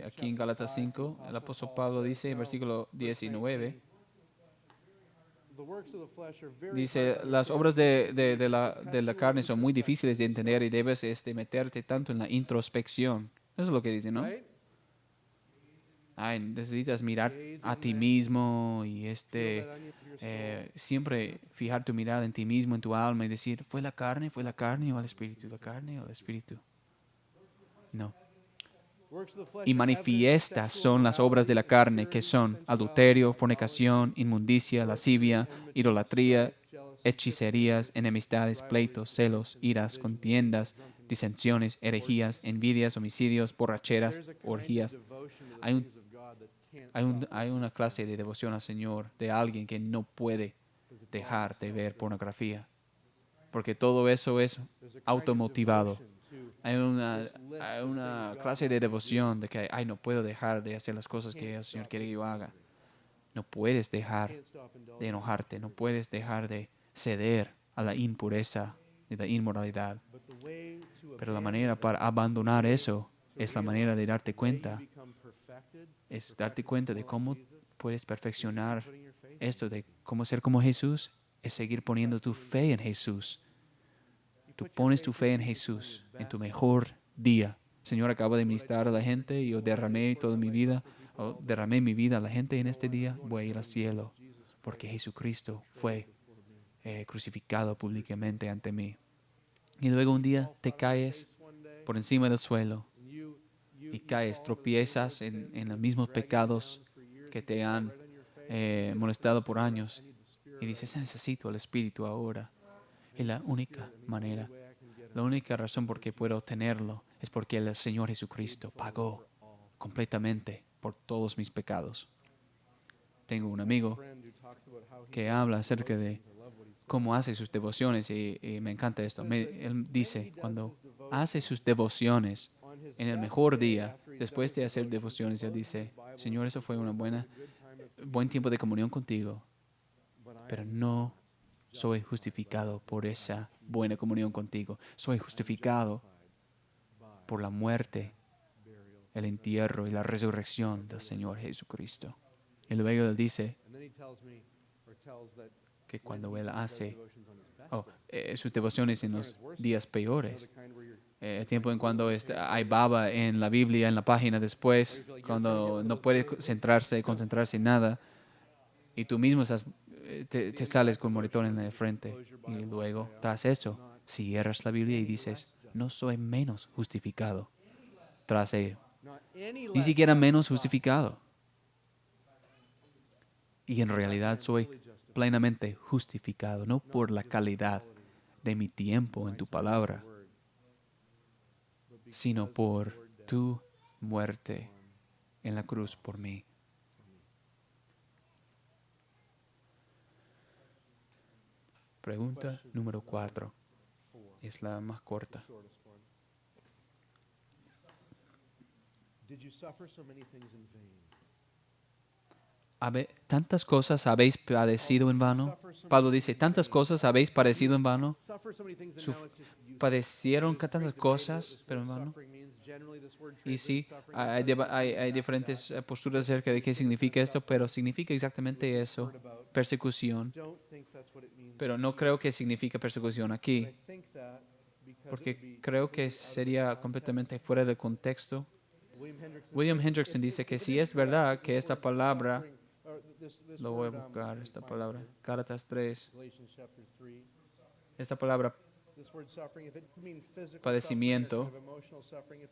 Aquí en Gálatas 5, el apóstol Pablo dice en versículo 19, dice, las obras de la carne son muy difíciles de entender y debes meterte tanto en la introspección. Eso es lo que dice, ¿no? Necesitas mirar a ti mismo y siempre fijar tu mirada en ti mismo, en tu alma y decir, ¿fue la carne o el espíritu? ¿La carne o el espíritu? No. Y manifiestas son las obras de la carne, que son adulterio, fornicación, inmundicia, lascivia, idolatría, hechicerías, enemistades, pleitos, celos, iras, contiendas, disensiones, herejías, envidias, homicidios, borracheras, orgías. Hay una clase de devoción al Señor de alguien que no puede dejar de ver pornografía, porque todo eso es automotivado. Hay una clase de devoción de que, ay, no puedo dejar de hacer las cosas que el Señor quiere que yo haga. No puedes dejar de enojarte, no puedes dejar de ceder a la impureza y la inmoralidad. Pero la manera para abandonar eso es la manera de darte cuenta, es darte cuenta de cómo puedes perfeccionar esto, de cómo ser como Jesús, es seguir poniendo tu fe en Jesús. Tú pones tu fe en Jesús en tu mejor día. Señor, acabo de ministrar a la gente y yo derramé toda mi vida, o derramé mi vida a la gente en este día, voy a ir al cielo, porque Jesucristo fue crucificado públicamente ante mí. Y luego un día te caes por encima del suelo y caes, tropiezas en los mismos pecados que te han molestado por años y dices, necesito el Espíritu ahora. Es la única manera, la única razón por qué puedo obtenerlo es porque el Señor Jesucristo pagó completamente por todos mis pecados. Tengo un amigo que habla acerca de cómo hace sus devociones y me encanta esto. Él dice, cuando hace sus devociones en el mejor día, después de hacer devociones, él dice, Señor, eso fue un buen tiempo de comunión contigo, pero no soy justificado por esa buena comunión contigo. Soy justificado por la muerte, el entierro y la resurrección del Señor Jesucristo. Y luego él dice que cuando él hace sus devociones en los días peores, el tiempo en cuando hay baba en la Biblia, en la página después, cuando no puede concentrarse en nada, y tú mismo te sales con moretón en la frente. Y luego, tras eso, cierras la Biblia y dices, no soy menos justificado tras ello. Ni siquiera menos justificado. Y en realidad soy plenamente justificado, no por la calidad de mi tiempo en tu palabra, sino por tu muerte en la cruz por mí. Pregunta número 4. Es la más corta. ¿Tantas cosas habéis padecido en vano? Pablo dice, ¿tantas cosas habéis padecido en vano? Padecieron tantas cosas, pero en vano. Y sí, hay diferentes posturas acerca de qué significa esto, pero significa exactamente eso, persecución. Pero no creo que signifique persecución aquí, porque creo que sería completamente fuera de contexto. William Hendrickson dice que si es verdad que esta palabra, lo voy a buscar, esta palabra, Gálatas 3, esta palabra padecimiento,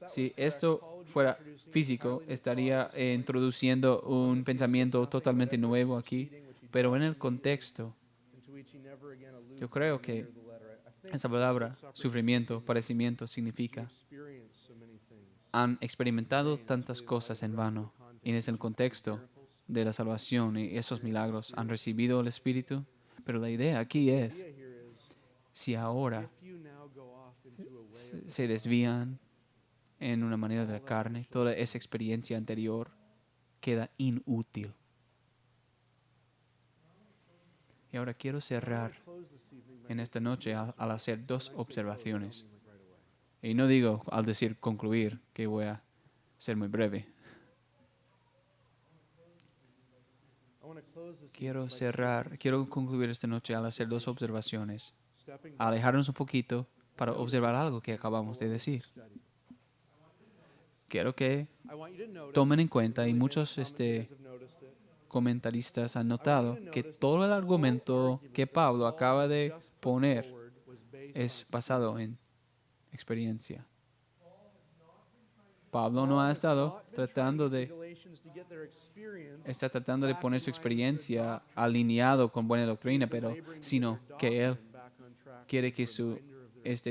si esto fuera físico, estaría introduciendo un pensamiento totalmente nuevo aquí, pero en el contexto, yo creo que esa palabra, sufrimiento, padecimiento, significa han experimentado tantas cosas en vano, y es el contexto de la salvación y esos milagros, han recibido el Espíritu, pero la idea aquí es, si ahora se desvían en una manera de la carne, toda esa experiencia anterior queda inútil. Y ahora quiero cerrar en esta noche al hacer dos observaciones. Y no digo al decir concluir que voy a ser muy breve. Quiero concluir esta noche al hacer dos observaciones, alejarnos un poquito para observar algo que acabamos de decir. Quiero que tomen en cuenta, y muchos comentaristas han notado, que todo el argumento que Pablo acaba de poner es basado en experiencia. Pablo no ha estado está tratando de poner su experiencia alineado con buena doctrina, pero sino que él quiere que su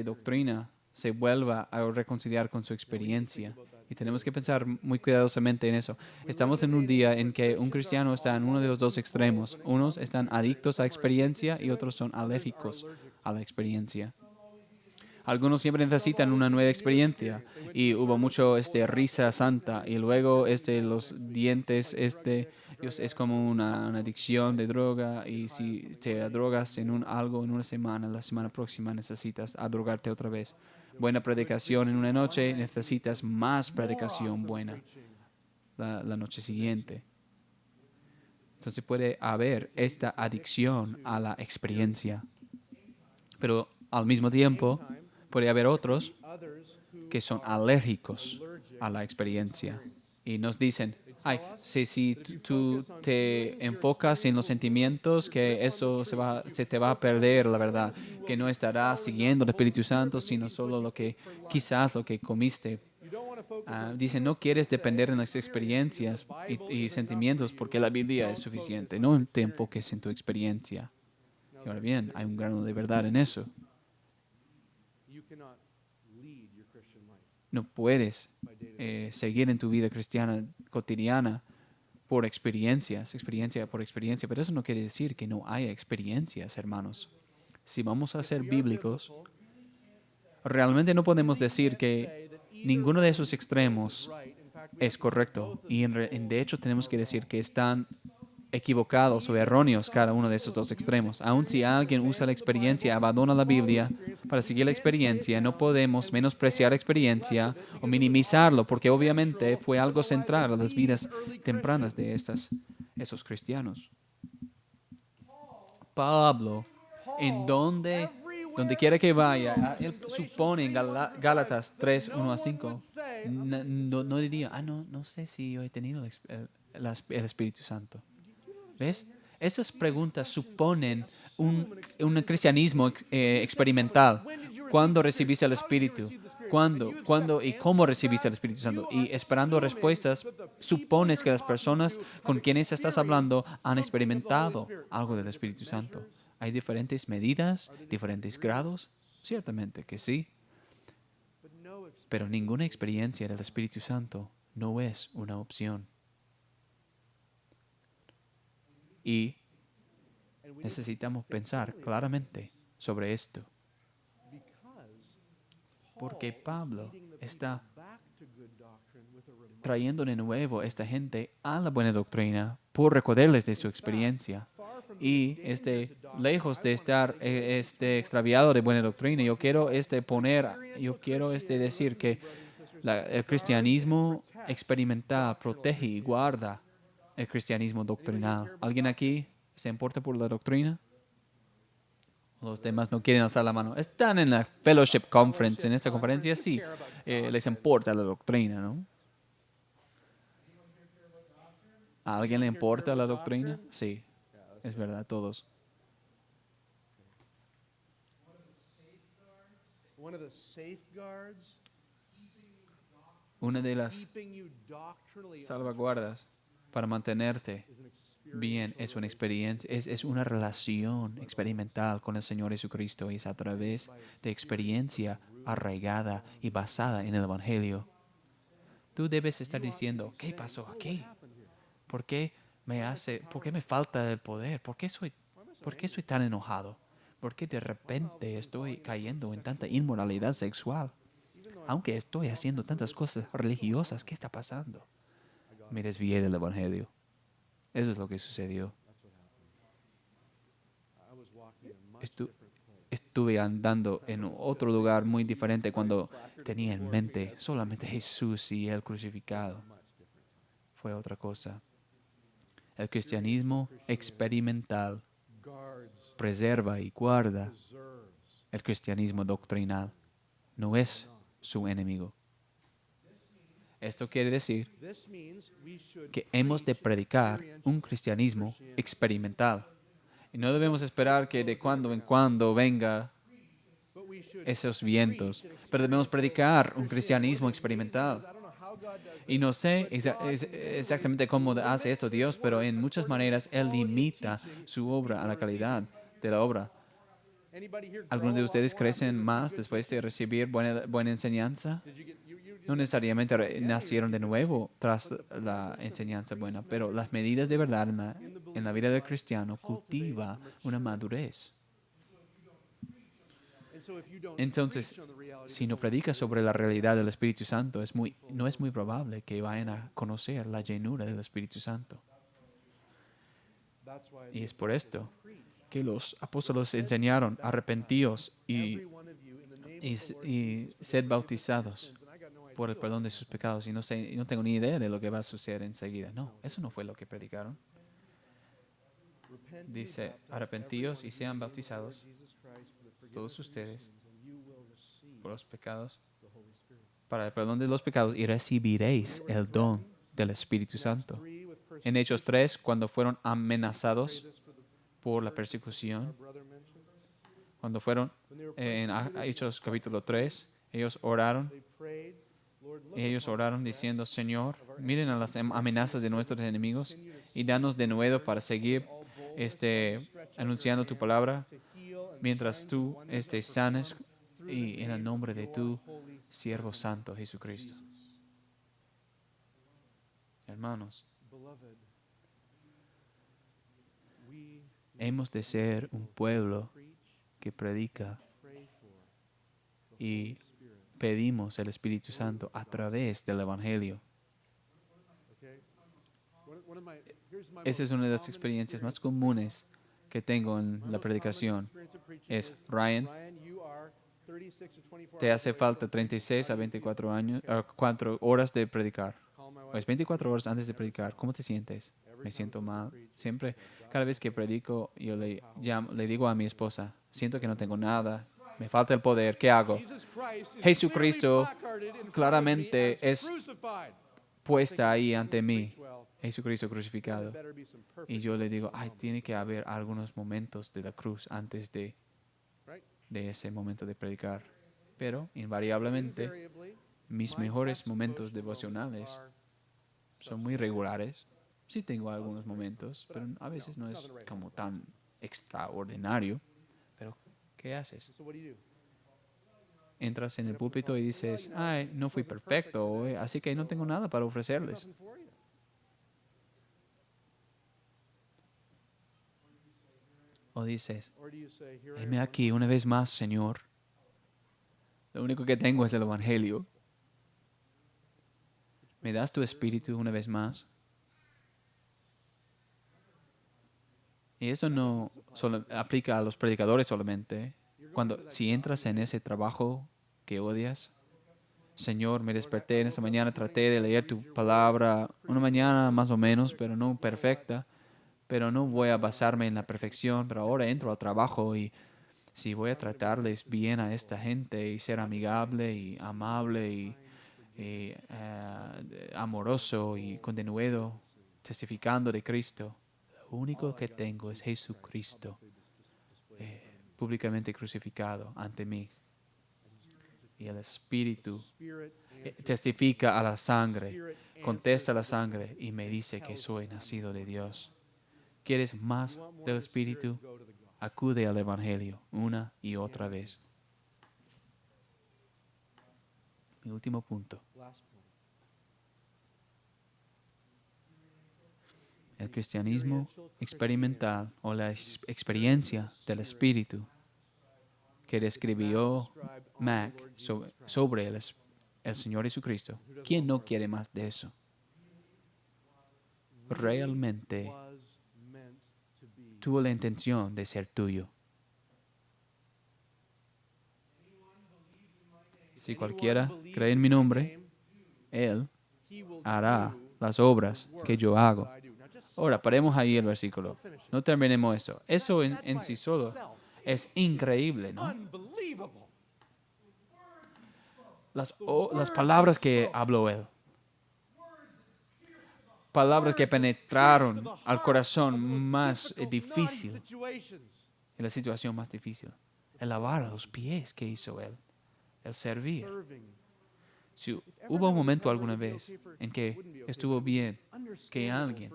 doctrina se vuelva a reconciliar con su experiencia. Y tenemos que pensar muy cuidadosamente en eso. Estamos en un día en que un cristiano está en uno de los dos extremos. Unos están adictos a experiencia y otros son alérgicos a la experiencia. Algunos siempre necesitan una nueva experiencia y hubo mucho risa santa y luego los dientes es como una adicción de droga y si te drogas en algo en una semana, la semana próxima necesitas drogarte otra vez. Buena predicación en una noche, necesitas más predicación buena la noche siguiente. Entonces puede haber esta adicción a la experiencia, pero al mismo tiempo puede haber otros que son alérgicos a la experiencia y nos dicen, ay, si tú te enfocas en los sentimientos, que eso se te va a perder, la verdad, que no estarás siguiendo el Espíritu Santo, sino solo quizás lo que comiste. Dicen, no quieres depender de las experiencias y sentimientos porque la Biblia es suficiente. No te enfoques en tu experiencia. Y ahora bien, hay un grano de verdad en eso. No puedes seguir en tu vida cristiana cotidiana por experiencia por experiencia, pero eso no quiere decir que no haya experiencias, hermanos. Si vamos a ser bíblicos, realmente no podemos decir que ninguno de esos extremos es correcto. Y de hecho tenemos que decir que están equivocados o erróneos cada uno de esos dos extremos. Aun si alguien usa la experiencia, abandona la Biblia para seguir la experiencia, no podemos menospreciar la experiencia o minimizarlo, porque obviamente fue algo central a las vidas tempranas de esos cristianos. Pablo, en donde quiera que vaya, él supone en Gálatas 3, 1 a 5, no diría, no sé si yo he tenido el Espíritu Santo. ¿Ves? Esas preguntas suponen un cristianismo experimental. ¿Cuándo recibiste el Espíritu? ¿Cuándo y cómo recibiste el Espíritu Santo? Y esperando respuestas, supones que las personas con quienes estás hablando han experimentado algo del Espíritu Santo. ¿Hay diferentes medidas, diferentes grados? Ciertamente que sí. Pero ninguna experiencia del Espíritu Santo no es una opción. Y necesitamos pensar claramente sobre esto. Porque Pablo está trayendo de nuevo a esta gente a la buena doctrina por recordarles de su experiencia. Y lejos de estar extraviado de buena doctrina, yo quiero decir que el cristianismo experimental protege y guarda el cristianismo doctrinal. ¿Alguien aquí se importa por la doctrina? Los demás no quieren alzar la mano. Están en la Fellowship Conference, en esta conferencia sí, les importa la doctrina, ¿no? ¿A alguien le importa la doctrina? Sí, es verdad, todos. Una de las salvaguardas para mantenerte bien es una experiencia, es una relación experimental con el Señor Jesucristo y es a través de experiencia arraigada y basada en el Evangelio. Tú debes estar diciendo, ¿qué pasó aquí? ¿Por qué me falta el poder? ¿Por qué estoy tan enojado? ¿Por qué de repente estoy cayendo en tanta inmoralidad sexual? Aunque estoy haciendo tantas cosas religiosas, ¿qué está pasando? Me desvié del Evangelio. Eso es lo que sucedió. Estuve andando en otro lugar muy diferente cuando tenía en mente solamente Jesús y Él crucificado. Fue otra cosa. El cristianismo experimental preserva y guarda el cristianismo doctrinal. No es su enemigo. Esto quiere decir que hemos de predicar un cristianismo experimental. Y no debemos esperar que de cuando en cuando venga esos vientos, pero debemos predicar un cristianismo experimental. Y no sé exactamente cómo hace esto Dios, pero en muchas maneras Él limita su obra a la calidad de la obra. ¿Algunos de ustedes crecen más después de recibir buena enseñanza? No necesariamente nacieron de nuevo tras la enseñanza buena, pero las medidas de verdad en la vida del cristiano cultiva una madurez. Entonces, si no predicas sobre la realidad del Espíritu Santo, no es muy probable que vayan a conocer la llenura del Espíritu Santo. Y es por esto que los apóstoles enseñaron, arrepentíos y sed bautizados por el perdón de sus pecados. Y no sé, no tengo ni idea de lo que va a suceder enseguida. No, eso no fue lo que predicaron. Dice, arrepentíos y sean bautizados todos ustedes por los pecados, para el perdón de los pecados, y recibiréis el don del Espíritu Santo. En Hechos 3, cuando fueron amenazados por la persecución, cuando fueron en Hechos capítulo 3, ellos oraron diciendo, Señor, miren a las amenazas de nuestros enemigos y danos de nuevo para seguir anunciando tu palabra mientras tú sanes y en el nombre de tu siervo santo Jesucristo. Hermanos, hemos de ser un pueblo que predica y pedimos el Espíritu Santo a través del Evangelio. Esa es una de las experiencias más comunes que tengo en la predicación. Es, Ryan, te hace falta 36 a 24 años, 4 horas de predicar. O es 24 horas antes de predicar. ¿Cómo te sientes? Me siento mal. Siempre, cada vez que predico, yo le digo a mi esposa, siento que no tengo nada, me falta el poder, ¿qué hago? Jesucristo claramente es puesta ahí ante mí, Jesucristo crucificado. Y yo le digo, tiene que haber algunos momentos de la cruz antes de ese momento de predicar. Pero, invariablemente, mis mejores momentos devocionales son muy regulares. Sí tengo algunos momentos, pero a veces no es como tan extraordinario. Pero, ¿qué haces? Entras en el púlpito y dices, no fui perfecto hoy, así que no tengo nada para ofrecerles. O dices, heme aquí una vez más, Señor. Lo único que tengo es el Evangelio. ¿Me das tu espíritu una vez más? Y eso no solo aplica a los predicadores solamente. Si entras en ese trabajo que odias, Señor, me desperté en esta mañana, traté de leer tu palabra, una mañana más o menos, pero no perfecta, pero no voy a basarme en la perfección, pero ahora entro al trabajo y si voy a tratarles bien a esta gente y ser amigable y amable y amoroso y con denuedo, testificando de Cristo, lo único que tengo es Jesucristo públicamente crucificado ante mí. Y el Espíritu testifica a la sangre, contesta a la sangre y me dice que soy nacido de Dios. ¿Quieres más del Espíritu? Acude al Evangelio una y otra vez. Mi último punto. El cristianismo experimental o la experiencia del Espíritu que describió Mac sobre el Señor Jesucristo. ¿Quién no quiere más de eso? Realmente tuvo la intención de ser tuyo. Si cualquiera cree en mi nombre, Él hará las obras que yo hago. Ahora, paremos ahí el versículo. No terminemos esto. Eso en sí solo es increíble, ¿no? Las palabras que habló Él. Palabras que penetraron al corazón más difícil, en la situación más difícil. El lavar los pies que hizo Él. El servir. Si hubo un momento alguna vez en que estuvo bien que alguien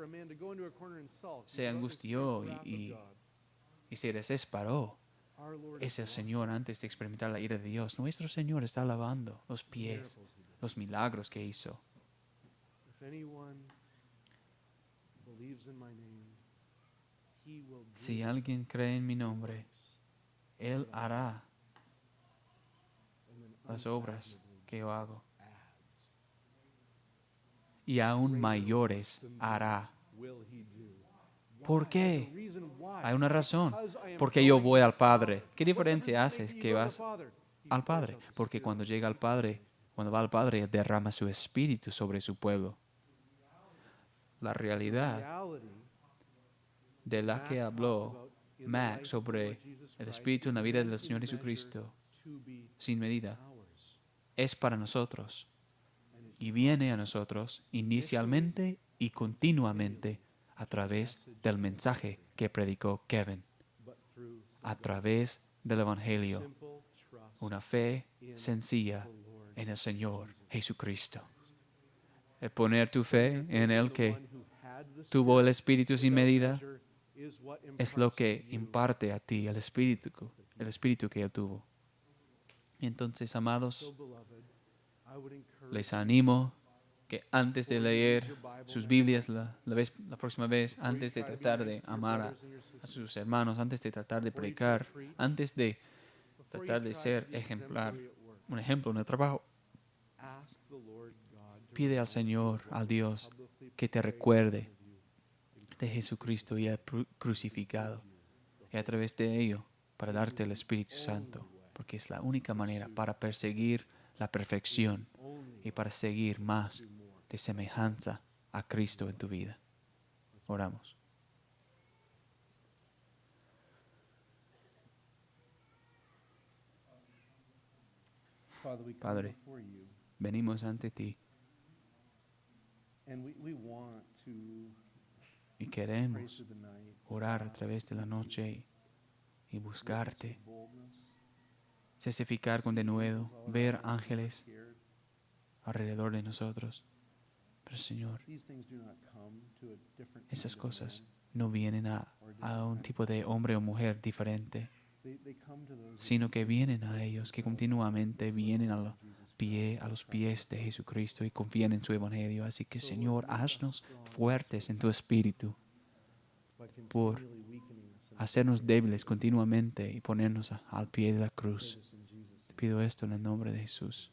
se angustió y se desesperó, es el Señor antes de experimentar la ira de Dios. Nuestro Señor está lavando los pies, los milagros que hizo. Si alguien cree en mi nombre, Él hará las obras que yo hago. Y aún mayores hará. ¿Por qué? Hay una razón. Porque yo voy al Padre. ¿Qué diferencia hace que vas al Padre? Porque cuando llega al Padre, cuando va al Padre, Él derrama su espíritu sobre su pueblo. La realidad de la que habló Max sobre el espíritu en la vida del Señor Jesucristo, sin medida, es para nosotros. Y viene a nosotros inicialmente y continuamente a través del mensaje que predicó Kevin, a través del Evangelio, una fe sencilla en el Señor Jesucristo. El poner tu fe en el que tuvo el Espíritu sin medida es lo que imparte a ti el Espíritu que Él tuvo. Entonces, amados, les animo que antes de leer sus Biblias la próxima vez, antes de tratar de amar a sus hermanos, antes de tratar de predicar, antes de tratar de ser un ejemplo en el trabajo, pide al Señor, al Dios, que te recuerde de Jesucristo y el crucificado, y a través de ello, para darte el Espíritu Santo, porque es la única manera para perseguir la perfección y para seguir más de semejanza a Cristo en tu vida. Oramos. Padre, venimos ante ti y queremos orar a través de la noche y buscarte, testificar con denuedo, ver ángeles alrededor de nosotros. Pero Señor, esas cosas no vienen a un tipo de hombre o mujer diferente, sino que vienen a ellos, que continuamente vienen a los pies de Jesucristo y confían en su Evangelio. Así que, Señor, haznos fuertes en tu espíritu por hacernos débiles continuamente y ponernos al pie de la cruz. Te pido esto en el nombre de Jesús.